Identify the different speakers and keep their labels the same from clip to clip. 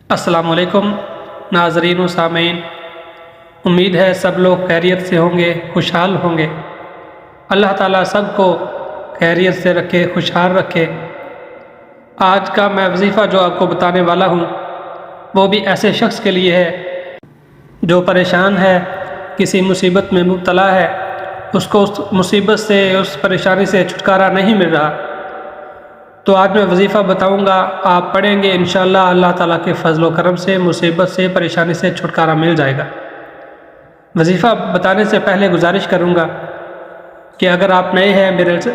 Speaker 1: السلام علیکم ناظرین و سامعین، امید ہے سب لوگ خیریت سے ہوں گے، خوشحال ہوں گے۔ اللہ تعالیٰ سب کو خیریت سے رکھے، خوشحال رکھے۔ آج کا میں وظیفہ جو آپ کو بتانے والا ہوں وہ بھی ایسے شخص کے لیے ہے جو پریشان ہے، کسی مصیبت میں مبتلا ہے، اس کو اس مصیبت سے، اس پریشانی سے چھٹکارا نہیں مل رہا۔ تو آج میں وظیفہ بتاؤں گا، آپ پڑھیں گے انشاءاللہ اللہ تعالیٰ کے فضل و کرم سے مصیبت سے، پریشانی سے چھٹکارا مل جائے گا۔ وظیفہ بتانے سے پہلے گزارش کروں گا کہ اگر آپ نئے ہیں،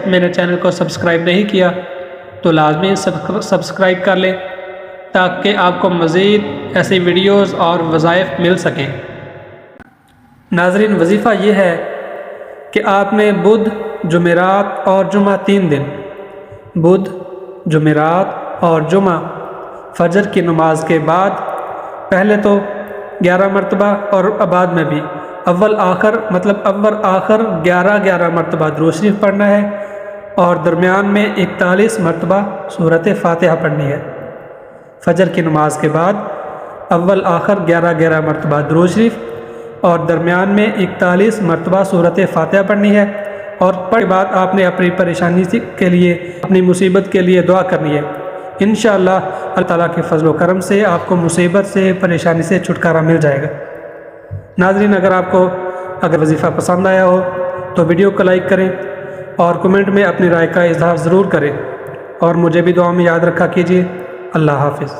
Speaker 1: میرے چینل کو سبسکرائب نہیں کیا تو لازمی سبسکرائب کر لیں تاکہ آپ کو مزید ایسی ویڈیوز اور وظائف مل سکیں۔ ناظرین، وظیفہ یہ ہے کہ آپ نے بدھ، جمعرات اور جمعہ 3 دن، بدھ، جمعرات اور جمعہ فجر کی نماز کے بعد پہلے تو 11 مرتبہ اور بعد میں بھی اول آخر 11 مرتبہ درود شریف پڑھنا ہے اور درمیان میں 41 مرتبہ سورۃ فاتحہ پڑھنی ہے۔ فجر کی نماز کے بعد اول آخر 11 مرتبہ درود شریف اور درمیان میں 41 مرتبہ سورۃ فاتحہ پڑھنی ہے، اور پڑھنے کے بعد آپ نے اپنی پریشانی کے لیے، اپنی مصیبت کے لیے دعا کرنی ہے۔ انشاءاللہ اللہ تعالیٰ کے فضل و کرم سے آپ کو مصیبت سے، پریشانی سے چھٹکارا مل جائے گا۔ ناظرین، اگر وظیفہ پسند آیا ہو تو ویڈیو کو لائک کریں اور کمنٹ میں اپنی رائے کا اظہار ضرور کریں، اور مجھے بھی دعا میں یاد رکھا کیجیے۔ اللہ حافظ۔